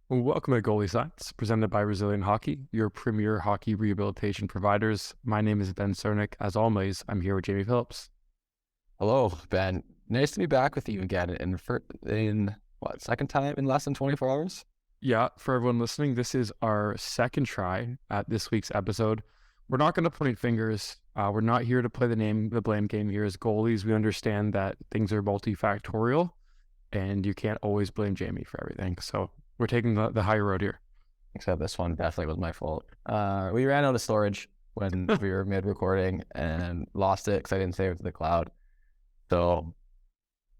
Welcome to Goalie Science, presented by Resilient Hockey, your premier hockey rehabilitation providers. My name is Ben Cernick. As always, I'm here with Jamie Phillips. Hello, Ben. Nice to be back with you again second time in less than 24 hours? Yeah, for everyone listening, this is our second try at this week's episode. We're not going to point fingers. We're not here to play the blame game here as goalies. We understand that things are multifactorial and you can't always blame Jamie for everything. So we're taking the high road here. Except this one definitely was my fault. We ran out of storage when we were mid-recording and lost it because I didn't save it to the cloud. So,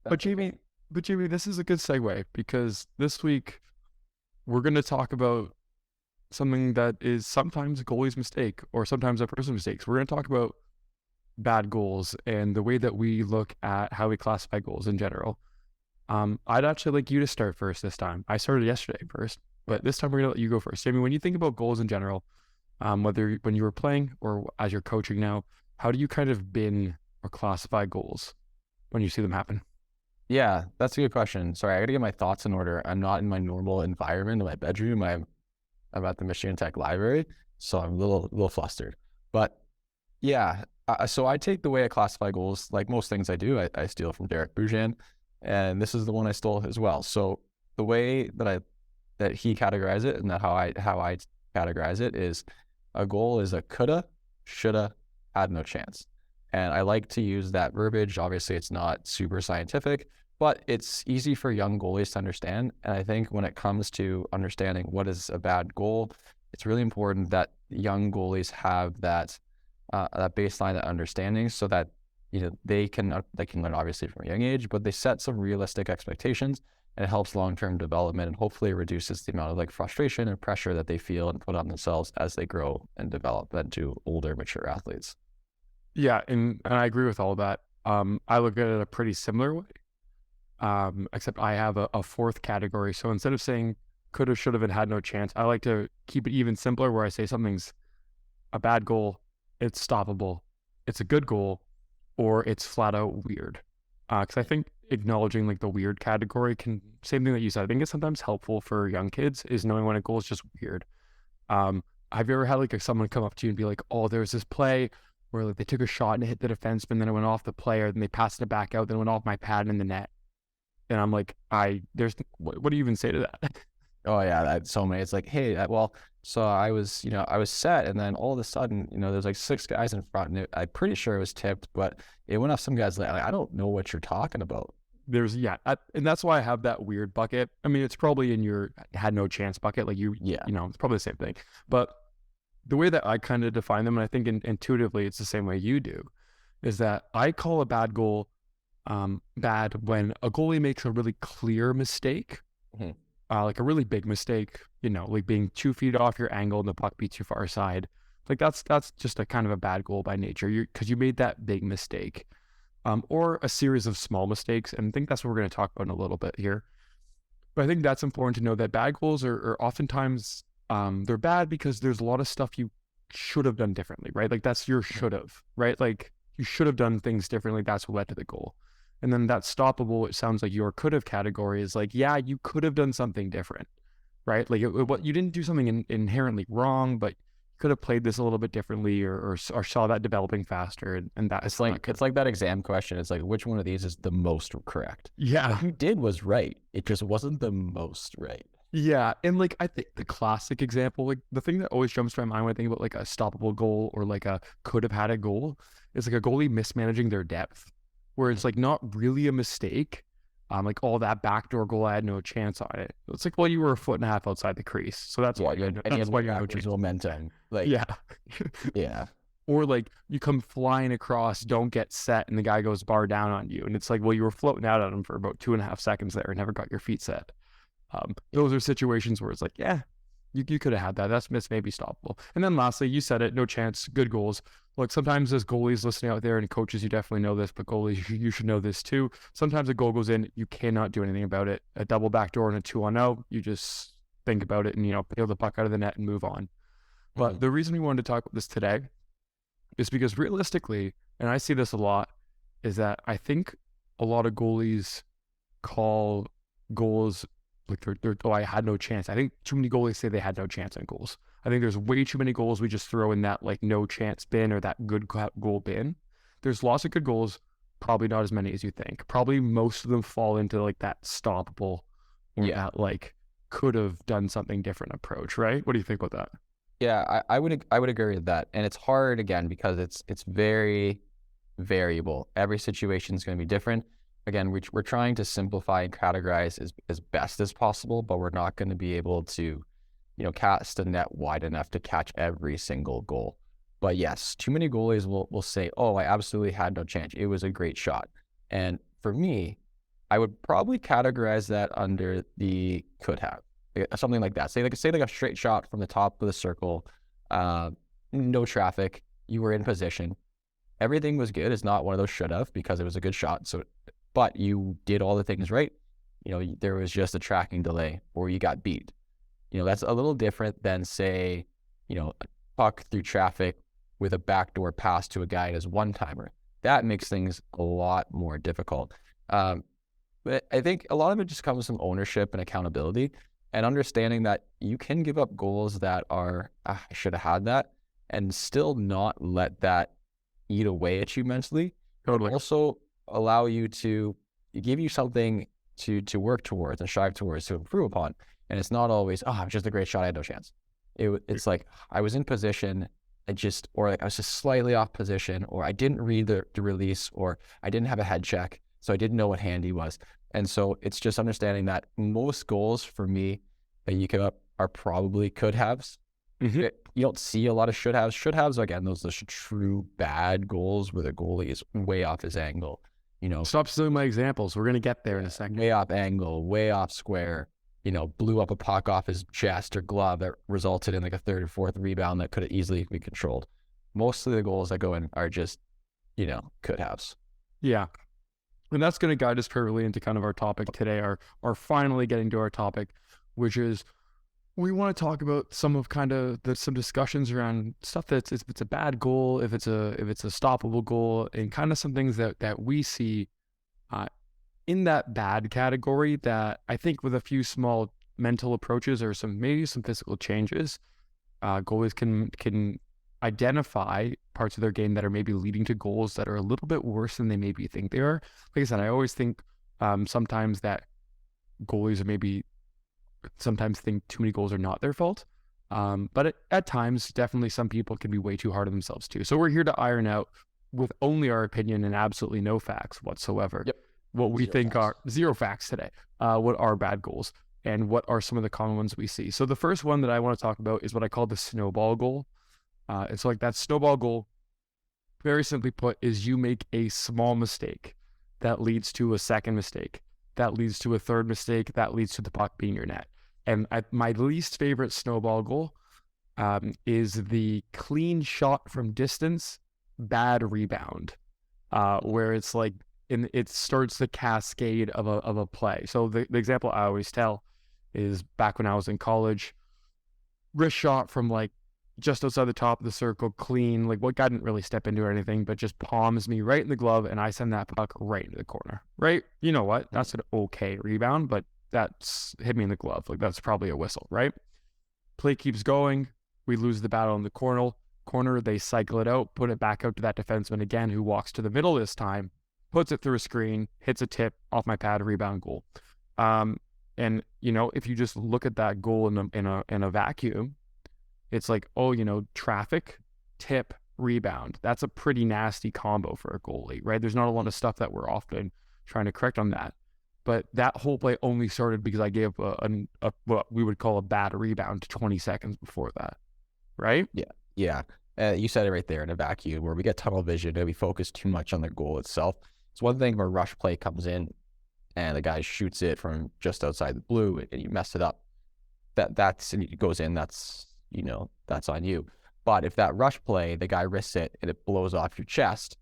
But Jamie, this is a good segue because this week we're going to talk about something that is sometimes a goalie's mistake or sometimes a person's mistakes. We're going to talk about bad goals and the way that we look at how we classify goals in general. I'd actually like you to start first this time. I started yesterday first, but this time we're going to let you go first. Jamie, when you think about goals in general, whether when you were playing or as you're coaching now, how do you kind of bin or classify goals when you see them happen? yeah, that's a good question. Sorry, I got to get my thoughts in order. I'm not in my normal environment in my bedroom. I'm at the Michigan Tech Library, so I'm a little flustered. But yeah, so I take the way I classify goals, like most things I do, I steal from Derek Boujan, and this is the one I stole as well. So the way that he categorized it and that how I categorize it is a goal is a coulda, shoulda, had no chance. And I like to use that verbiage. Obviously, it's not super scientific, but it's easy for young goalies to understand. And I think when it comes to understanding what is a bad goal, it's really important that young goalies have that baseline, that understanding, so that they can learn obviously from a young age, but they set some realistic expectations, and it helps long-term development and hopefully reduces the amount of frustration and pressure that they feel and put on themselves as they grow and develop into older, mature athletes. Yeah, and I agree with all that. I look at it a pretty similar way, except I have a fourth category. So instead of saying could have, should have, and had no chance, I like to keep it even simpler where I say something's a bad goal, it's stoppable, it's a good goal, or it's flat out weird. Because I think acknowledging the weird category same thing that you said, I think it's sometimes helpful for young kids is knowing when a goal is just weird. Have you ever had someone come up to you and be like, oh, there's this play where they took a shot and it hit the defenseman, then it went off the player, then they passed it back out, then it went off my pad in the net. And I'm like, what do you even say to that? Oh yeah, that's so many. It's like, hey, so I was set, and then all of a sudden, there's six guys in front, and I'm pretty sure it was tipped, but it went off some guy's leg. I don't know what you're talking about. And that's why I have that weird bucket. I mean, it's probably in your had no chance bucket. Yeah. It's probably the same thing. But the way that I kind of define them, and I think intuitively it's the same way you do, is that I call a bad goal bad when a goalie makes a really clear mistake, like a really big mistake, like being 2 feet off your angle and the puck be too far aside. That's just a kind of a bad goal by nature because you made that big mistake. Or a series of small mistakes. And I think that's what we're going to talk about in a little bit here. But I think that's important to know that bad goals are oftentimes, they're bad because there's a lot of stuff you should have done differently, right? That's your should have, right? You should have done things differently. That's what led to the goal. And then that stoppable, it sounds like your could have category is yeah, you could have done something different, right? You didn't do something inherently wrong, but could have played this a little bit differently or saw that developing faster. And that It's like that exam question. It's like, which one of these is the most correct? Yeah. What you did was right. It just wasn't the most right. Yeah. And I think the classic example, the thing that always jumps to my mind when I think about a stoppable goal or a could have had a goal is a goalie mismanaging their depth, where it's not really a mistake. All that backdoor goal, I had no chance on it. It's well, you were a foot and a half outside the crease. So that's why you had momentum. Yeah. Yeah. Or you come flying across, don't get set, and the guy goes bar down on you. And it's well, you were floating out at him for about 2.5 seconds there and never got your feet set. Those are situations where it's yeah, you could have had that. That's maybe stoppable. And then lastly, you said it, no chance, good goals. Look, sometimes as goalies listening out there and coaches, you definitely know this, but goalies, you should know this too. Sometimes a goal goes in, you cannot do anything about it. A double backdoor and a 2-on-0, you just think about it and, peel the puck out of the net and move on. But the reason we wanted to talk about this today is because realistically, and I see this a lot, is that I think a lot of goalies call goals like oh, I had no chance. I think too many goalies say they had no chance on goals. I think there's way too many goals we just throw in that like no chance bin or that good goal bin. There's lots of good goals, probably not as many as you think. Probably most of them fall into like that stoppable or Yeah. that like could have done something different approach, right? What do you think about that? Yeah, I would agree with that. And it's hard again because it's very variable. Every situation is going to be different. Again, we're trying to simplify and categorize as best as possible, but we're not going to be able to, cast a net wide enough to catch every single goal. But yes, too many goalies will say, "Oh, I absolutely had no chance. It was a great shot." And for me, I would probably categorize that under the could have, something like that. Say like a straight shot from the top of the circle, uh, no traffic, you were in position, everything was good. It's not one of those should have because it was a good shot. So, but you did all the things right. There was just a tracking delay or you got beat. That's a little different than say, a puck through traffic with a backdoor pass to a guy as one timer. That makes things a lot more difficult. But I think a lot of it just comes from ownership and accountability and understanding that you can give up goals that are, I should have had that, and still not let that eat away at you mentally. Totally. Also allow you to give you something to work towards and strive towards to improve upon. And it's not always, oh, it's just a great shot, I had no chance. It's like I was in position, or like I was just slightly off position, or I didn't read the release, or I didn't have a head check, so I didn't know what handy was. And so it's just understanding that most goals for me that you give up are probably could haves. Mm-hmm. You don't see a lot of should haves. Should haves, again, those are true bad goals where the goalie is way off his angle. Stop stealing my examples. We're gonna get there in a second. Way off angle, way off square. Blew up a puck off his chest or glove that resulted in like a third or fourth rebound that could have easily been controlled. Most of the goals that go in are just, could haves. Yeah. And that's going to guide us perfectly into kind of our topic today, our finally getting to our topic, which is we want to talk about some of kind of some discussions around stuff that's if it's a bad goal, if it's a stoppable goal, and kind of some things that we see in that bad category that I think with a few small mental approaches or maybe some physical changes, goalies can identify parts of their game that are maybe leading to goals that are a little bit worse than they maybe think they are. Like I said, I always think sometimes that goalies sometimes think too many goals are not their fault. But at times, definitely some people can be way too hard on themselves too. So we're here to iron out with only our opinion and absolutely no facts whatsoever. Yep. What we Zero think facts. are zero facts today. What are bad goals and what are some of the common ones we see? So the first one that I want to talk about is what I call the snowball goal. And so like that snowball goal, very simply put, is you make a small mistake that leads to a second mistake, that leads to a third mistake, that leads to the puck being your net. And my least favorite snowball goal is the clean shot from distance, bad rebound, where it's like it starts the cascade of a play. So the example I always tell is back when I was in college, wrist shot from like just outside the top of the circle, clean, like what guy didn't really step into or anything, but just palms me right in the glove, and I send that puck right into the corner, right? You know what? That's an okay rebound, but that's hit me in the glove. Like that's probably a whistle, right? Play keeps going. We lose the battle in the corner. They cycle it out, put it back out to that defenseman again, who walks to the middle this time, puts it through a screen, hits a tip off my pad, rebound, goal. And if you just look at that goal in a vacuum, it's like, traffic, tip, rebound. That's a pretty nasty combo for a goalie, right? There's not a lot of stuff that we're often trying to correct on that. But that whole play only started because I gave what we would call a bad rebound 20 seconds before that, right? Yeah. You said it right there in a vacuum where we get tunnel vision and we focus too much on the goal itself. It's one thing if a rush play comes in and the guy shoots it from just outside the blue and you mess it up. And it goes in, that's on you. But if that rush play, the guy risks it and it blows off your chest,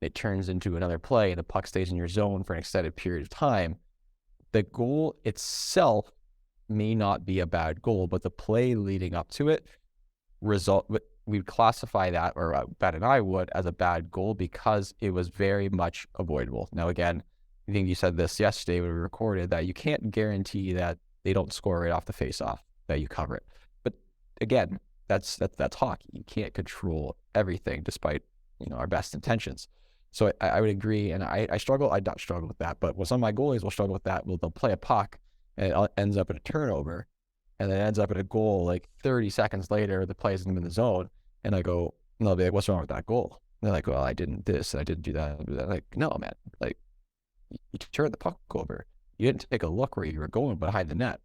and it turns into another play and the puck stays in your zone for an extended period of time, the goal itself may not be a bad goal, but the play leading up to it we'd classify that, or Ben and I would, as a bad goal because it was very much avoidable. Now, again, I think you said this yesterday when we recorded that you can't guarantee that they don't score right off the face-off, that you cover it. But again, that's hockey. You can't control everything despite, our best intentions. So I would agree, and I struggle. I don't struggle with that, but some of my goalies will struggle with that. They'll play a puck, and it ends up in a turnover, and then it ends up in a goal like 30 seconds later. The play's in the zone, and I go, and they'll be like, "What's wrong with that goal?" And they're like, "Well, I didn't this, I didn't do that." I'm like, no, man, like you turned the puck over. You didn't take a look where you were going behind the net.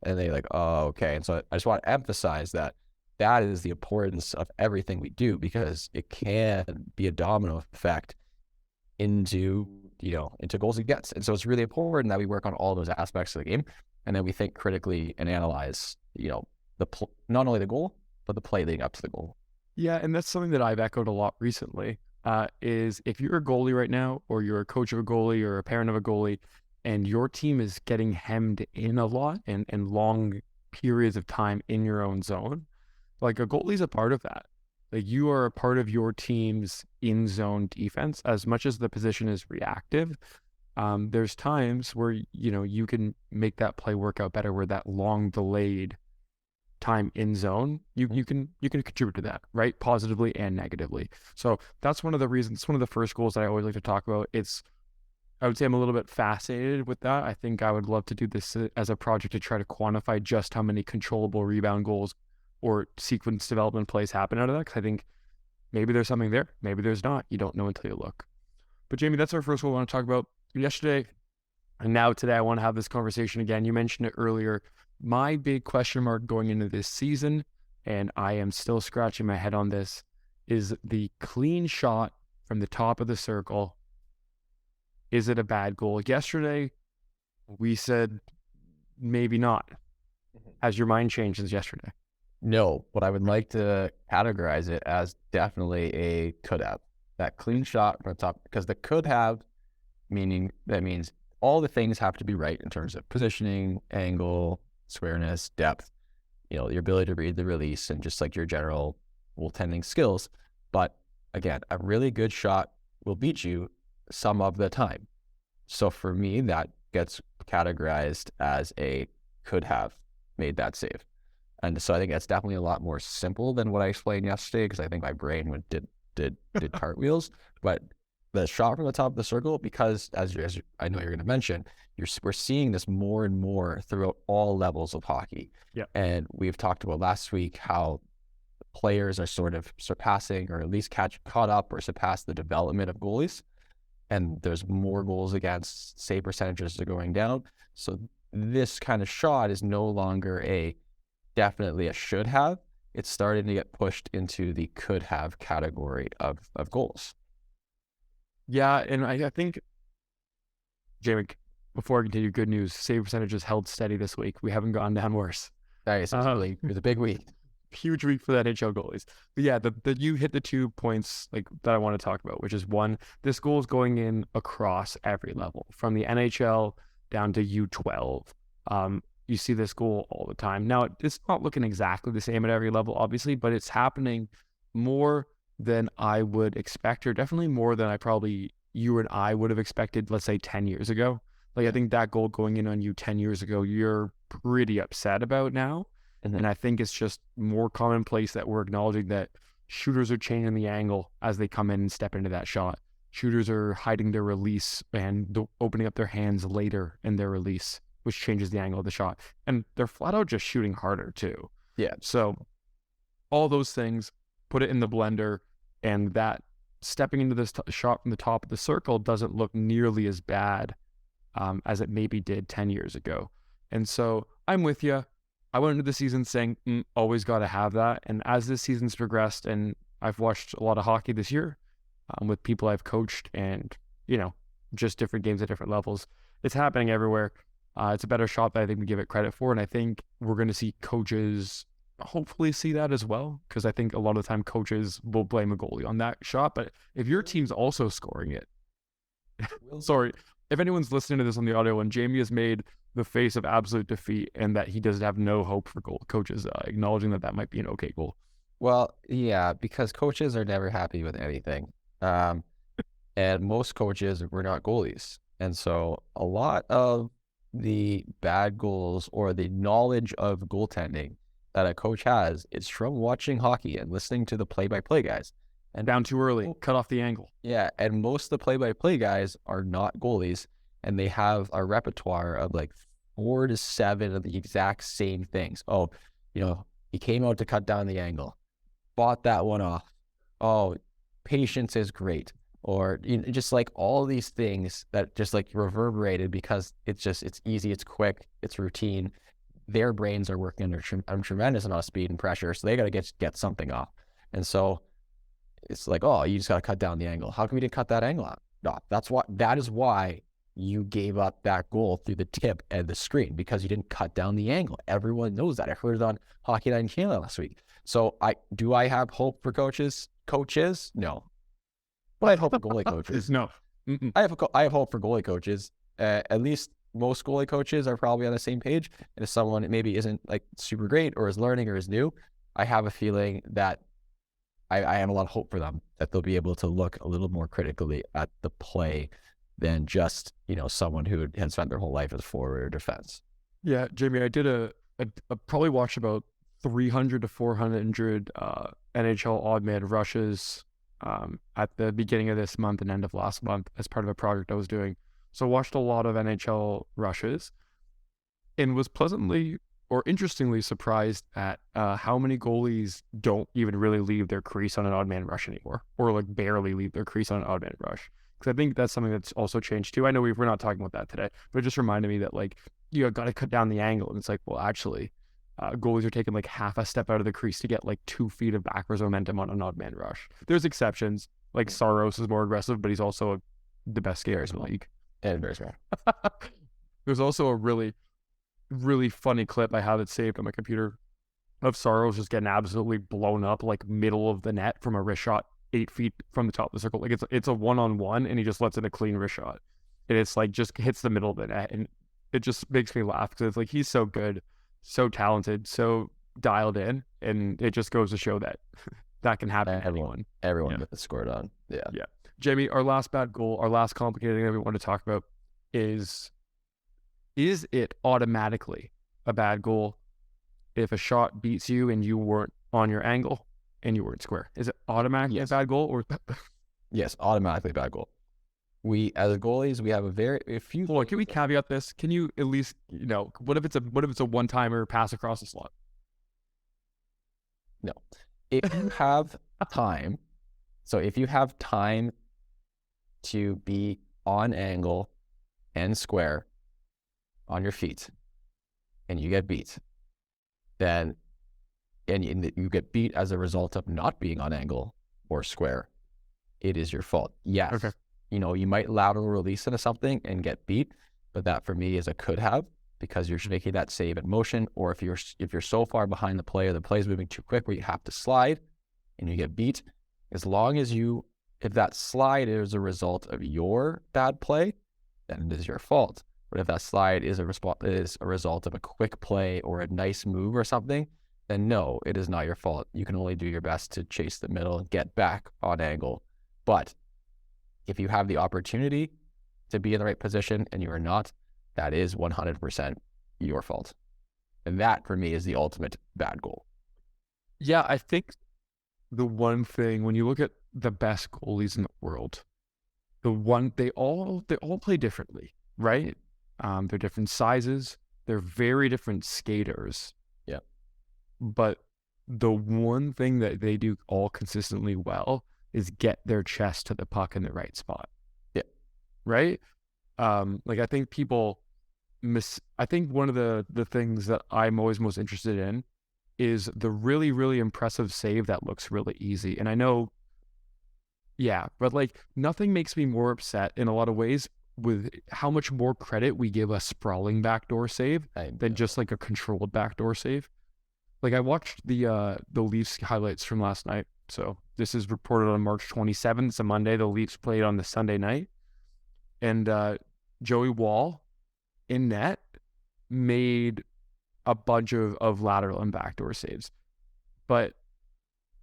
And they're like, oh, okay. And so I just want to emphasize that is the importance of everything we do, because it can be a domino effect into, into goals against. And so it's really important that we work on all those aspects of the game, and then we think critically and analyze, not only the goal, but the play leading up to the goal. Yeah, and that's something that I've echoed a lot recently, is if you're a goalie right now, or you're a coach of a goalie or a parent of a goalie, and your team is getting hemmed in a lot and long periods of time in your own zone, like a goalie's a part of that. Like you are a part of your team's in-zone defense as much as the position is reactive. There's times where, you can make that play work out better, where that long delayed time in zone, you can contribute to that, right? Positively and negatively. So that's one of the reasons, it's one of the first goals that I always like to talk about. I would say I'm a little bit fascinated with that. I think I would love to do this as a project to try to quantify just how many controllable rebound goals or sequence development plays happen out of that. Cause I think maybe there's something there, maybe there's not. You don't know until you look. But Jamie, that's our first goal I want to talk about. Yesterday and now today, I want to have this conversation again. You mentioned it earlier. My big question mark going into this season, and I am still scratching my head on this, is the clean shot from the top of the circle. Is it a bad goal? Yesterday, we said maybe not. Has your mind changed since yesterday? No, but I would like to categorize it as definitely a could have. That clean shot from the top, because the could have, that means all the things have to be right in terms of positioning, angle, squareness, depth, your ability to read the release, and just like your general goaltending skills. But again, a really good shot will beat you some of the time. So for me, that gets categorized as a could have made that save. And so I think that's definitely a lot more simple than what I explained yesterday, because I think my brain did cartwheels. But the shot from the top of the circle, because as I know you're going to mention, we're seeing this more and more throughout all levels of hockey. Yeah. And we've talked about last week how players are sort of surpassing, or at least caught up or surpassed the development of goalies. And there's more goals against, save percentages are going down. So this kind of shot is no longer definitely a should have. It's starting to get pushed into the could have category of goals. Yeah, and I think, Jamie, before I continue, good news, save percentages held steady this week. We haven't gone down worse. Nice. It was a big week. Huge week for the NHL goalies. But yeah, you hit the 2 points like that I want to talk about, which is one, this goal is going in across every level, from the NHL down to U12. You see this goal all the time. Now, it's not looking exactly the same at every level, obviously, but it's happening more than I would expect, or definitely more than you and I would have expected, let's say 10 years ago. Like, I think that goal going in on you 10 years ago, you're pretty upset about now. Mm-hmm. And I think it's just more commonplace that we're acknowledging that shooters are changing the angle as they come in and step into that shot. Shooters are hiding their release and opening up their hands later in their release, which changes the angle of the shot. And they're flat out just shooting harder too. Yeah. So all those things, put it in the blender, and that stepping into this shot from the top of the circle doesn't look nearly as bad as it maybe did 10 years ago. And so I'm with you. I went into the season saying, always got to have that. And as this season's progressed, and I've watched a lot of hockey this year with people I've coached, and, just different games at different levels, it's happening everywhere. It's a better shot that I think we give it credit for. And I think we're going to see coaches hopefully see that as well, because I think a lot of the time coaches will blame a goalie on that shot. But if your team's also scoring it, sorry, if anyone's listening to this on the audio and Jamie has made the face of absolute defeat and that he doesn't have no hope for goal, coaches acknowledging that might be an okay goal. Well, yeah, because coaches are never happy with anything. And most coaches were not goalies. And so a lot of the bad goals or the knowledge of goaltending that a coach has is from watching hockey and listening to the play-by-play guys. And Down too early, cut off the angle. yeah, and most of the play-by-play guys are not goalies, and they have a repertoire of like 4 to 7 of the exact same things. Oh, he came out to cut down the angle, fought that one off. Oh, patience is great. Or just like all these things that just like reverberated because it's easy, it's quick, it's routine. Their brains are working under a tremendous amount of speed and pressure, so they got to get something off. And so it's like, oh, you just got to cut down the angle. How come you didn't cut that angle out? No, that is why you gave up that goal through the tip and the screen, because you didn't cut down the angle. Everyone knows that. I heard it on Hockey Night in Canada last week. So I have hope for coaches? No. But I have hope for goalie coaches. No. I have hope for goalie coaches. At least most goalie coaches are probably on the same page. And if someone maybe isn't like super great or is learning or is new, I have a feeling that I have a lot of hope for them, that they'll be able to look a little more critically at the play than just, someone who had spent their whole life as forward or defense. Yeah, Jamie, I did a probably watched about 300 to 400 NHL odd man rushes at the beginning of this month and end of last month as part of a project I was doing. So watched a lot of NHL rushes and was pleasantly or interestingly surprised at how many goalies don't even really leave their crease on an odd man rush anymore, or like barely leave their crease on an odd man rush. Because I think that's something that's also changed too. I know we're not talking about that today, but it just reminded me that like you got to cut down the angle. And it's like, well, actually, goalies are taking like half a step out of the crease to get like 2 feet of backwards momentum on an odd man rush. There's exceptions. Like Saros is more aggressive, but he's also the best skater in the league. And very smart. There's also a really funny clip I have it saved on my computer of Saros just getting absolutely blown up like middle of the net from a wrist shot 8 feet from the top of the circle. Like it's a 1-on-1 and he just lets in a clean wrist shot. And it's like just hits the middle of the net. And it just makes me laugh because it's like he's so good, so talented, so dialed in. And it just goes to show that that can happen to anyone. Everyone gets scored on. Yeah. Yeah. Jamie, our last bad goal, our last complicated thing that we want to talk about is it automatically a bad goal if a shot beats you and you weren't on your angle and you weren't square? Is it automatically a bad goal? Or yes, automatically a bad goal. We, as goalies, we have a few. Hold on, can we caveat this? Can you at least, what if it's a one-timer pass across the slot? No. If you have time, so if you have time to be on angle and square on your feet and you get beat, then and you get beat as a result of not being on angle or square, it is your fault. Yes. Okay. You might lateral release into something and get beat, but that for me is a could have, because you're making that save in motion, or if you're so far behind the play or the play is moving too quick where you have to slide and you get beat, as long as if that slide is a result of your bad play, then it is your fault. But if that slide is a result of a quick play or a nice move or something, then no, it is not your fault. You can only do your best to chase the middle and get back on angle. But if you have the opportunity to be in the right position and you are not, that is 100% your fault. And that for me is the ultimate bad goal. Yeah, I think the one thing when you look at the best goalies in the world, they all play differently, right? They're different sizes. They're very different skaters. Yeah. But the one thing that they do all consistently well is get their chest to the puck in the right spot. Yeah. Right? Like I think people I think one of the things that I'm always most interested in is the really, really impressive save that looks really easy. And I know, yeah, but like nothing makes me more upset in a lot of ways with how much more credit we give a sprawling backdoor save than just like a controlled backdoor save. Like I watched the Leafs highlights from last night. So this is reported on March 27th. It's a Monday. The Leafs played on the Sunday night. And Joey Wall in net made a bunch of lateral and backdoor saves. But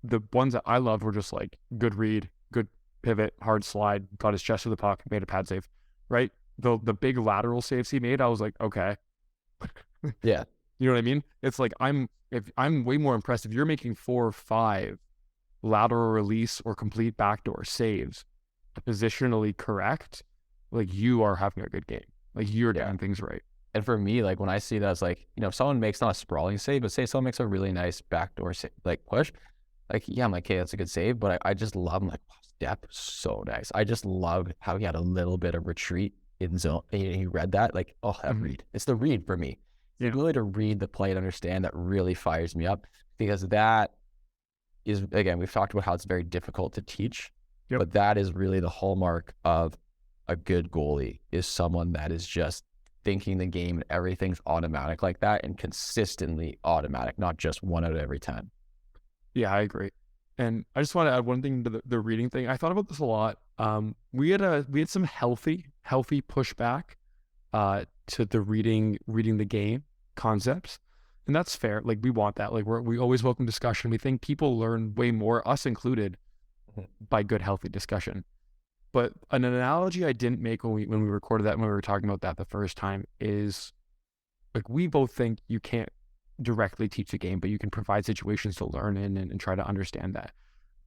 the ones that I loved were just like good read, good pivot, hard slide, got his chest to the puck, made a pad save, right? the big lateral saves he made, I was like, okay. Yeah. You know what I mean? It's like I'm way more impressed if you're making 4 or 5 lateral release or complete backdoor saves positionally correct, like you are having a good game. Like you're Yeah. doing things right. And for me, like when I see that, it's like, if someone makes not a sprawling save, but say someone makes a really nice backdoor like push, like, yeah, I'm like, okay, that's a good save. But I just love, I'm like, wow, step so nice. I just love how he had a little bit of retreat in zone. He read that, like, oh, that read. It's the read for me. The ability to read the play and understand that really fires me up, because that is, again, we've talked about how it's very difficult to teach, but that is really the hallmark of a good goalie, is someone that is just thinking the game and everything's automatic like that, and consistently automatic, not just 1 out of every 10. Yeah, I agree. And I just want to add one thing to the reading thing. I thought about this a lot. We had some healthy pushback to the reading the game concepts. And that's fair. Like we want that. Like we always welcome discussion. We think people learn way more, us included, by good, healthy discussion. But an analogy I didn't make when we recorded that, when we were talking about that the first time, is like we both think you can't directly teach the game, but you can provide situations to learn in and try to understand that.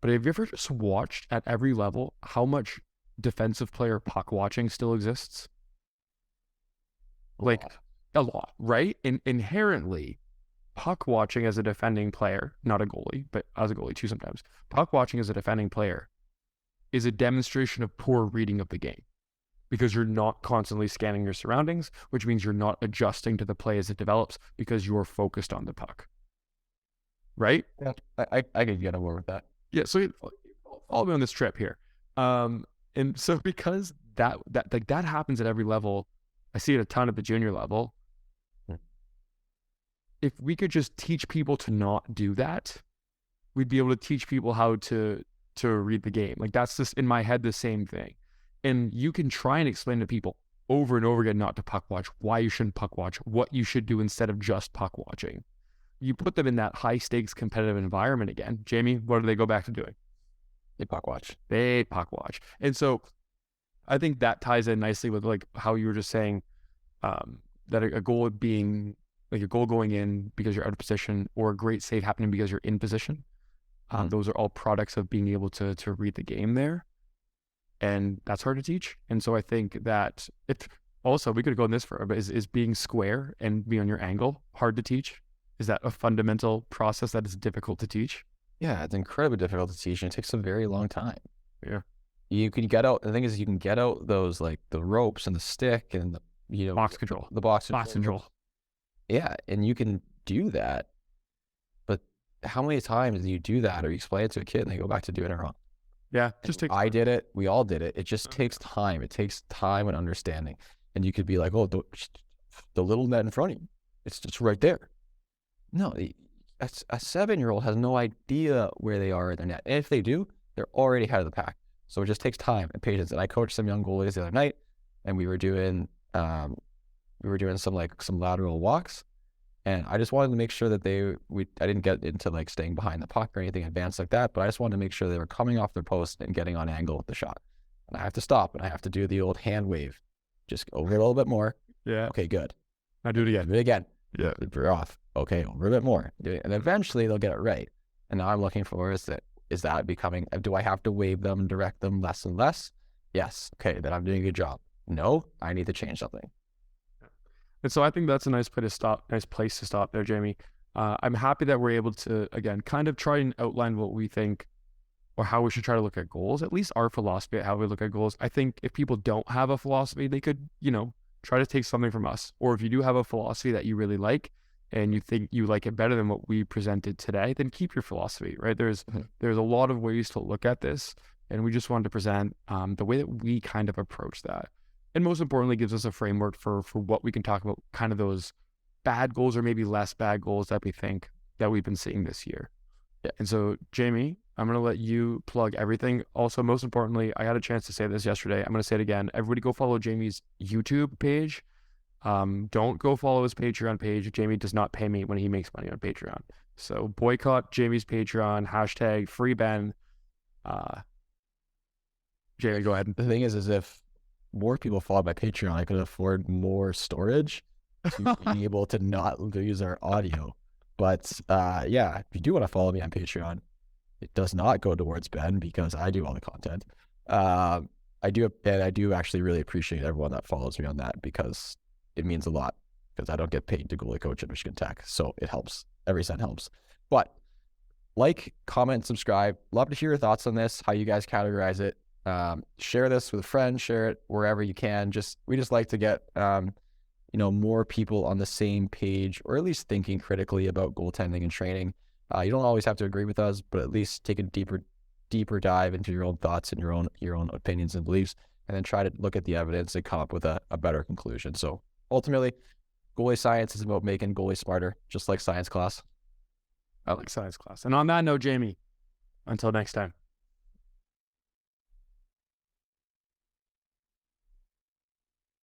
But have you ever just watched at every level how much defensive player puck watching still exists? Like a lot, right? Inherently, puck watching as a defending player, not a goalie, but as a goalie too sometimes, puck watching as a defending player is a demonstration of poor reading of the game, because you're not constantly scanning your surroundings, which means you're not adjusting to the play as it develops because you're focused on the puck. Right? Yeah, I could get away with that. Yeah. So follow me on this trip here. And so because that happens at every level, I see it a ton at the junior level. If we could just teach people to not do that, we'd be able to teach people how to read the game. Like that's just in my head the same thing. And you can try and explain to people over and over again not to puck watch, why you shouldn't puck watch, what you should do instead of just puck watching. You put them in that high stakes competitive environment again. Jamie, what do they go back to doing? They puck watch. They puck watch. And so I think that ties in nicely with like how you were just saying that a goal being like a goal going in because you're out of position, or a great save happening because you're in position. Those are all products of being able to read the game there. And that's hard to teach. And so I think that if also we could go in this for, but is being square and be on your angle hard to teach? Is that a fundamental process that is difficult to teach? Yeah, it's incredibly difficult to teach, and it takes a very long time. Yeah. You can get out, the thing is, you can get out those, like the ropes and the stick and the, Box control. the box control. Yeah, and you can do that, but how many times do you do that, or you explain it to a kid and they go back to doing it wrong? Yeah, just takes. I did it. We all did it. It just takes time. It takes time and understanding. And you could be like, oh, the little net in front of you, it's just right there. No, a 7-year-old has no idea where they are in their net. And if they do, they're already ahead of the pack. So it just takes time and patience. And I coached some young goalies the other night, and we were doing some lateral walks. And I just wanted to make sure that I didn't get into like staying behind the puck or anything advanced like that, but I just wanted to make sure they were coming off their post and getting on angle with the shot. And I have to stop, and I have to do the old hand wave. Just over a little bit more. Yeah. Okay, good. Now do it again. Do it again. Yeah. We're off. Okay, over a bit more. Do it. And eventually they'll get it right. And now I'm looking for, is that becoming, do I have to wave them and direct them less and less? Yes. Okay, then I'm doing a good job. No, I need to change something. And so I think that's a nice place to stop there, Jamie. I'm happy that we're able to, again, kind of try and outline what we think or how we should try to look at goals, at least our philosophy at how we look at goals. I think if people don't have a philosophy, they could, try to take something from us. Or if you do have a philosophy that you really like and you think you like it better than what we presented today, then keep your philosophy, right? There's a lot of ways to look at this, and we just wanted to present the way that we kind of approach that. And most importantly, gives us a framework for what we can talk about, kind of those bad goals or maybe less bad goals that we think that we've been seeing this year. Yeah. And so, Jamie, I'm going to let you plug everything. Also, most importantly, I had a chance to say this yesterday. I'm going to say it again. Everybody go follow Jamie's YouTube page. Don't go follow his Patreon page. Jamie does not pay me when he makes money on Patreon. So boycott Jamie's Patreon, #FreeBen. Jamie, go ahead. The thing is if more people followed my Patreon, I could afford more storage to be able to not lose our audio. But yeah, if you do want to follow me on Patreon, it does not go towards Ben because I do all the content. I do actually really appreciate everyone that follows me on that because it means a lot because I don't get paid to goalie coach at Michigan Tech. So it helps. Every cent helps. But like, comment, subscribe. Love to hear your thoughts on this, how you guys categorize it. Share this with a friend, share it wherever you can. We just like to get, more people on the same page, or at least thinking critically about goaltending and training. You don't always have to agree with us, but at least take a deeper dive into your own thoughts and your own opinions and beliefs, and then try to look at the evidence and come up with a better conclusion. So ultimately, goalie science is about making goalies smarter, just like science class. I like science class. And on that note, Jamie, until next time.